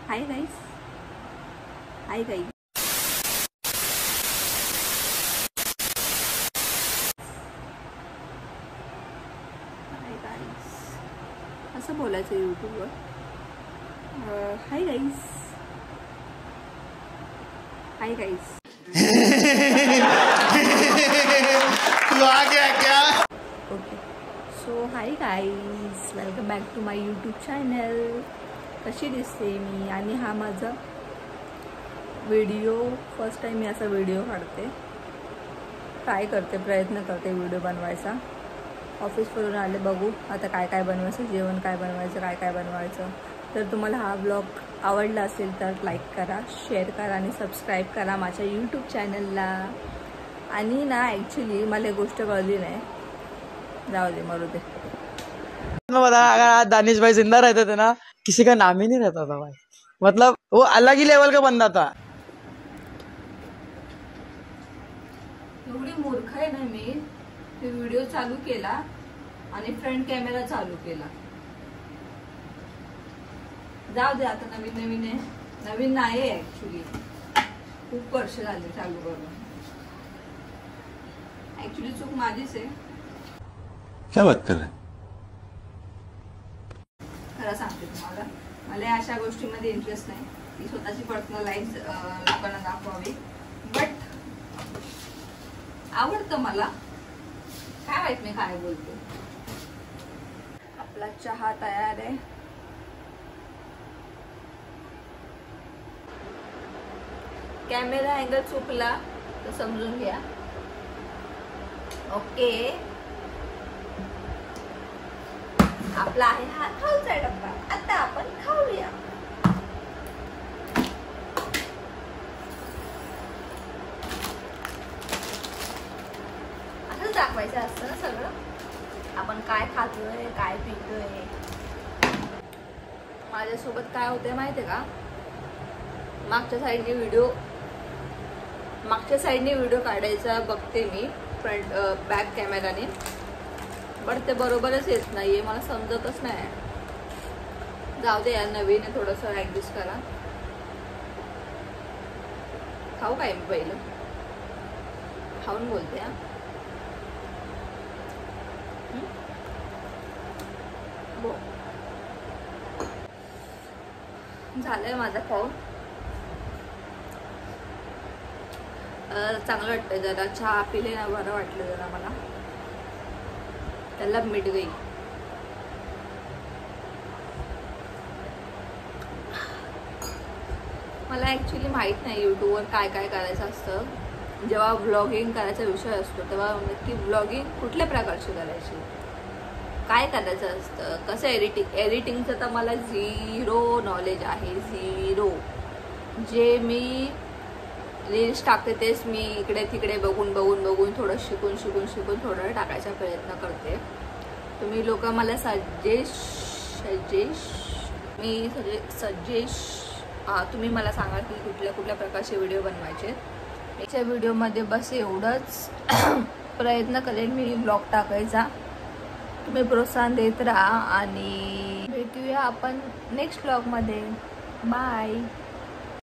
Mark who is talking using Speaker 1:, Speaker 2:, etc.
Speaker 1: Hi guys, hi guys. Hi guys असं बोलायचं यूट्यूबवर. Hi guys, hi guys.
Speaker 2: तू आ गया क्या?
Speaker 1: Okay, so hi guys, welcome back to my YouTube channel. कशी दिसते मी? आणि हा माझा व्हिडिओ फर्स्ट टाइम मी असा व्हिडिओ काढते. ट्राय करते, प्रयत्न करते व्हिडिओ बनवायचा. ऑफिसवरून आले, बघू आता काय काय बनवायचं, जेवण काय बनवायचं, काय काय बनवायचं. तर तुम्हाला हा ब्लॉग आवडला असेल तर लाईक करा, शेअर करा आणि सबस्क्राईब करा माझ्या यूट्यूब चॅनलला. आणि ना ॲक्च्युली मला एक गोष्ट कळली नाही, जाऊ दे, मरू दे.
Speaker 3: अगर दानिश भाई जिंदा रहते थे ना, किसी का नाम ही नहीं रहता था भाई. मतलब वो अलग ही लेवल का बंदा था.
Speaker 1: एवढी मूर्ख आहे ना मी, ते व्हिडिओ चालू केला आणि फ्रंट कॅमेरा चालू केला. जाऊ दे, आता नवीन नवीन आहे, नवीन नाही ऍक्च्युली, खूप वर्ष झाले चालू करून. ऍक्च्युली चूक माझीच आहे.
Speaker 2: क्या बात कर रहे?
Speaker 1: खरं सांगते तुम्हाला, मला अशा गोष्टीमध्ये इंटरेस्ट नाही की स्वतःची पर्सनल लाईफ लोकांना दाखवावी. बट आवडतं मला, काय माहित मी काय बोलते. आपला चहा तयार आहे. कॅमेरा अँगल चुकला तर समजून घ्या. ओके, आपला आहे हा खाऊचा डब्बा. आता आपण खाऊया. असंच दाखवायचं असतं ना सगळं, आपण काय खातोय, काय पितोय. माझ्यासोबत काय होतंय माहितीये का, मागच्या साईडने व्हिडिओ काढायचा बघते मी फ्रंट बॅक कॅमेराने, पण ते बरोबरच येत नाहीये, मला समजतच नाही. जाऊ दे यार, नवीन आहे, थोडंसं ऍडजस्ट करा. खाऊ काय मी पहिलं, खाऊन बोलते. हा झालंय माझा खाऊन. चांगलं वाटतंय, जरा चहा पिले ना बरं वाटलं जरा मला. त्याला मीठ गई. मला ऍक्च्युली माहित नाही यूट्यूबवर काय काय करायचं असतं. जेव्हा ब्लॉगिंग करायचा विषय असतो तेव्हा नक्की ब्लॉगिंग कुठल्या प्रकारची करायची, काय करायचं असतं, कसं एडिटिंगचं तर मला झिरो नॉलेज आहे, झिरो. जे मी रील्स टाकते तेच मी इकडे तिकडे बघून थोडं शिकून थोडं टाकायचा प्रयत्न करते. तुम्ही लोक मला तुम्ही मला सांगा की कुठल्या प्रकारचे व्हिडिओ बनवायचे. याच्या व्हिडिओमध्ये बस एवढंच. प्रयत्न करेन मी ब्लॉग टाकायचा. तुम्ही प्रोत्साहन देत राहा आणि भेटूया आपण नेक्स्ट ब्लॉगमध्ये. बाय.